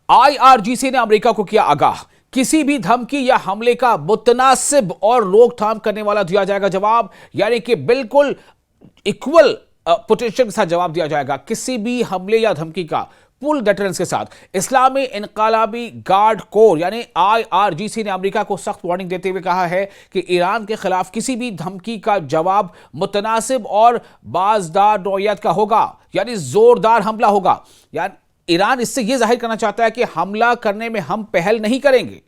IRGC ने America को किया आगाह, किसी भी धमकी या हमले का मुतनासिब और रोकथाम करने वाला दिया जाएगा जवाब। यानी कि बिल्कुल इक्वल पोटेंशियल के साथ जवाब दिया जाएगा किसी भी हमले या धमकी का, फुल डेटरेंस के साथ। इस्लामी इनकलाबी गार्ड कोर यानी आईआरजीसी ने अमेरिका को सख्त वार्निंग देते हुए कहा है कि ईरान के खिलाफ किसी भी धमकी का जवाब मुतनासिब और बाज़दार नौइयत का होगा, यानी जोरदार हमला होगा। यानी ईरान इससे यह जाहिर करना चाहता है कि हमला करने में हम पहल नहीं करेंगे।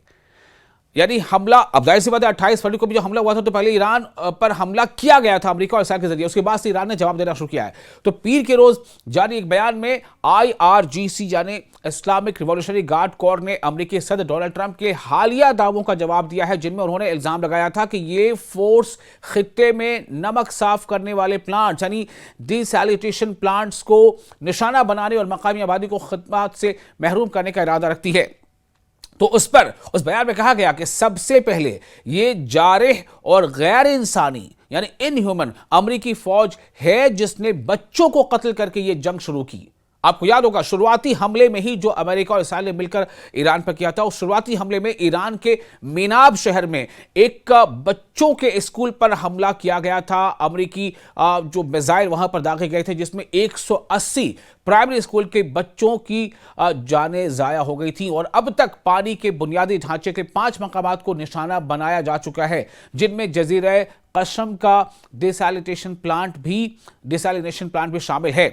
यानी हमला, अब जाहिर सी बात है 28 फरवरी को भी जो हमला हुआ था तो पहले ईरान पर हमला किया गया था अमेरिका और इसराइल के जरिए, उसके बाद से ईरान ने जवाब देना शुरू किया है। तो पीर के रोज जारी एक बयान में आईआरजीसी यानी इस्लामिक रिवॉल्यूशनरी गार्ड कोर ने अमेरिकी सदर डोनाल्ड ट्रंप के हालिया दावों का जवाब दिया है, जिनमें उन्होंने इल्जाम लगाया था कि ये फोर्स खित्ते में नमक साफ करने वाले प्लांट्स यानी डिसैलिटेशन प्लांट्स को निशाना बनाने और मकामी आबादी को खिदमत से महरूम करने का इरादा रखती है। तो उस बयान में कहा गया कि सबसे पहले ये जारिह और गैर इंसानी यानी इनह्यूमन अमेरिकी फौज है जिसने बच्चों को कत्ल करके ये जंग शुरू की। आपको याद होगा शुरुआती हमले में ही जो अमेरिका और इसराइल ने मिलकर ईरान पर किया था, उस शुरुआती हमले में ईरान के मेनाब शहर में एक बच्चों के स्कूल पर हमला किया गया था। अमेरिकी जो मिसाइल वहां पर दागे गए थे जिसमें 180 प्राइमरी स्कूल के बच्चों की जानें जाया हो गई थी। और अब तक पानी के बुनियादी ढांचे के 5 मकामात को निशाना बनाया जा चुका है, जिनमें जजीरा कसम का डिसैलिनेशन प्लांट भी शामिल है।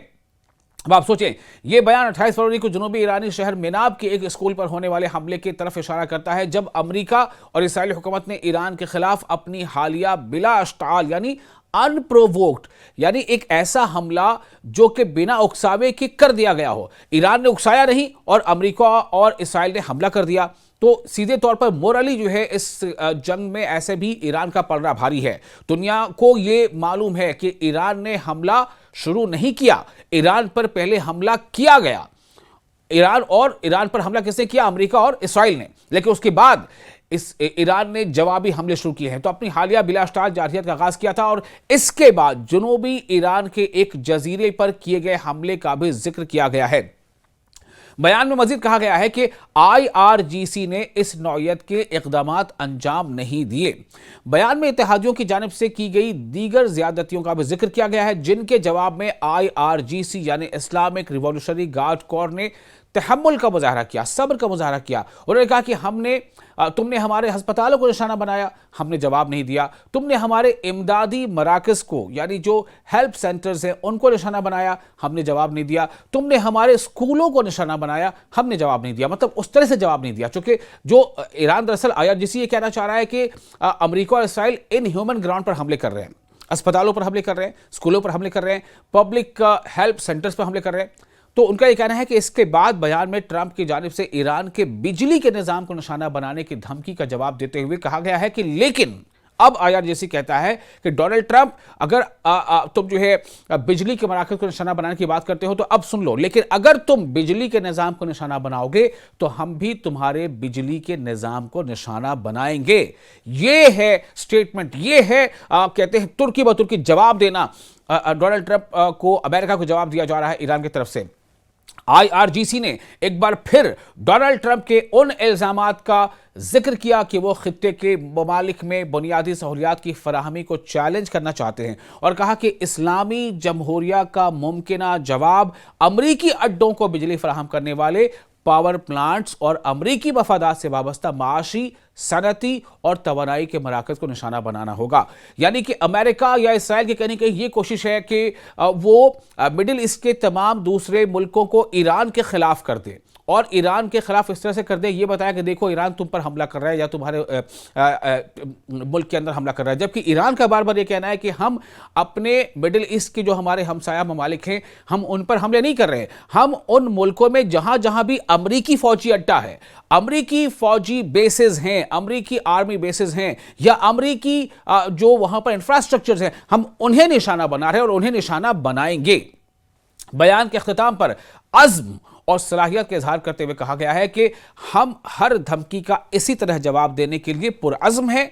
अब आप सोचें, यह बयान 28 फरवरी को जनूबी ईरानी शहर मेनाब के एक स्कूल पर होने वाले हमले की तरफ इशारा करता है, जब अमेरिका और इसराइली हुकूमत ने ईरान के खिलाफ अपनी हालिया बिला अश्ताल यानी अनप्रोवोक्ड यानी एक ऐसा हमला जो कि बिना उकसावे के कर दिया गया हो। ईरान ने उकसाया नहीं और अमेरिका और इसराइल ने हमला कर दिया। तो सीधे तौर पर मोरली जो है इस जंग में ऐसे भी ईरान का पलड़ा भारी है। दुनिया को यह मालूम है कि ईरान ने हमला शुरू नहीं किया, ईरान पर पहले हमला किया गया। ईरान पर हमला किसने किया? अमेरिका और इसराइल ने। लेकिन उसके बाद ईरान ने जवाबी हमले शुरू किए हैं। तो अपनी हालिया बिलास्टार जारहियत का आगाज किया था और इसके बाद जनूबी ईरान के एक जजीरे पर किए गए हमले का भी जिक्र किया गया है। बयान में मजीद कहा गया है कि आईआरजीसी ने इस नौयत के इकदामात अंजाम नहीं दिए। बयान में इत्तेहादियों की जानिब से की गई दीगर ज्यादतियों का भी जिक्र किया गया है, जिनके जवाब में आईआरजीसी यानी इस्लामिक रिवॉल्यूशनरी गार्ड कोर ने तहम्मुल का मुजाहरा किया, सब्र का मुजाहरा किया। उन्होंने कहा कि तुमने हमारे अस्पतालों को निशाना बनाया, हमने जवाब नहीं दिया। तुमने हमारे इमदादी मराकज को यानी जो हेल्प सेंटर्स हैं उनको निशाना बनाया, हमने जवाब नहीं दिया। तुमने हमारे स्कूलों को निशाना बनाया, हमने जवाब नहीं दिया। मतलब उस तरह से जवाब नहीं दिया, चूंकि जो ईरान दरअसल आईआरजीसी ये कहना चाह रहा है कि अमेरिका और इसराइल इन ह्यूमन ग्राउंड पर हमले कर रहे हैं, अस्पतालों पर हमले कर रहे हैं, स्कूलों पर हमले कर रहे हैं, पब्लिक हेल्प सेंटर्स पर हमले कर रहे हैं। तो उनका यह कहना है कि इसके बाद बयान में ट्रंप की जानिब से ईरान के बिजली के निजाम को निशाना बनाने की धमकी का जवाब देते हुए कहा गया है कि लेकिन अब आईआरजीसी कहता है कि डोनाल्ड ट्रंप अगर तुम जो है बिजली के मराकज़ को निशाना बनाने की बात करते हो तो अब सुन लो, लेकिन अगर तुम बिजली के निजाम को निशाना बनाओगे तो हम भी तुम्हारे बिजली के निजाम को निशाना बनाएंगे। ये है स्टेटमेंट, ये है कहते हैं तुर्की ब तुर्की जवाब देना। डोनाल्ड ट्रंप को अमेरिका को जवाब दिया जा रहा है ईरान की तरफ से। आईआरजीसी ने एक बार फिर डोनाल्ड ट्रंप के उन इल्जामात का जिक्र किया कि वो खित्ते के ममालिक में बुनियादी सहूलियात की फराहमी को चैलेंज करना चाहते हैं और कहा कि इस्लामी जमहूरिया का मुमकिना जवाब अमरीकी अड्डों को बिजली फराहम करने वाले पावर प्लांट्स और अमरीकी मफादात से वाबस्ता माशी, सनती और तवानाई के मराकज़ को निशाना बनाना होगा। यानी कि अमेरिका या इसराइल की कहने की ये कोशिश है कि वो मिडिल ईस्ट के तमाम दूसरे मुल्कों को ईरान के खिलाफ कर दे और ईरान के खिलाफ इस तरह से कर दे, ये बताया कि देखो ईरान तुम पर हमला कर रहा है या तुम्हारे मुल्क के अंदर हमला कर रहा है। जबकि ईरान का बार बार ये कहना है कि हम अपने मिडिल ईस्ट के जो हमारे हमसाया ममालिक हैं हम उन पर हमले नहीं कर रहे हैं। हम उन मुल्कों में जहां जहां भी अमरीकी फौजी अड्डा है, अमरीकी फौजी बेसेस हैं, अमरीकी आर्मी बेसेस हैं या अमरीकी जो वहां पर इंफ्रास्ट्रक्चर्स हैं, हम उन्हें निशाना बना रहे हैं और उन्हें निशाना बनाएंगे। बयान के अख्ताम पर अज़्म और सलाहियत का इजहार करते हुए कहा गया है कि हम हर धमकी का इसी तरह जवाब देने के लिए पुरअज़्म हैं।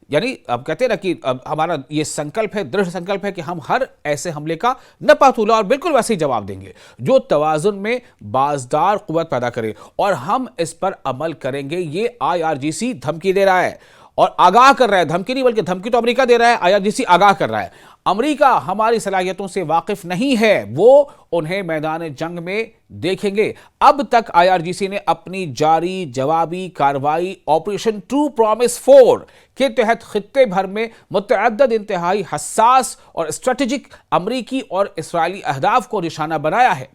यानी अब कहते हैं ना कि अब हमारा ये संकल्प है, दृढ़ संकल्प है कि हम हर ऐसे हमले का नपातुला और बिल्कुल वैसे ही जवाब देंगे जो तवाजुन में बाजदार कुव्वत पैदा करे, और हम इस पर अमल करेंगे। ये आईआरजीसी धमकी दे रहा है और आगाह कर रहा है, धमकी नहीं बल्कि धमकी तो अमेरिका दे रहा है, आईआरजीसी आगाह कर रहा है। अमेरिका हमारी सलाहियतों से वाकिफ नहीं है, वो उन्हें मैदान जंग में देखेंगे। अब तक आईआरजीसी ने अपनी जारी जवाबी कार्रवाई ऑपरेशन ट्रू प्रॉमिस 4 के तहत खित्ते भर में मुतअद्दिद इंतहाई हसास और स्ट्रेटेजिक अमरीकी और इस्राएली अहदाफ को निशाना बनाया है।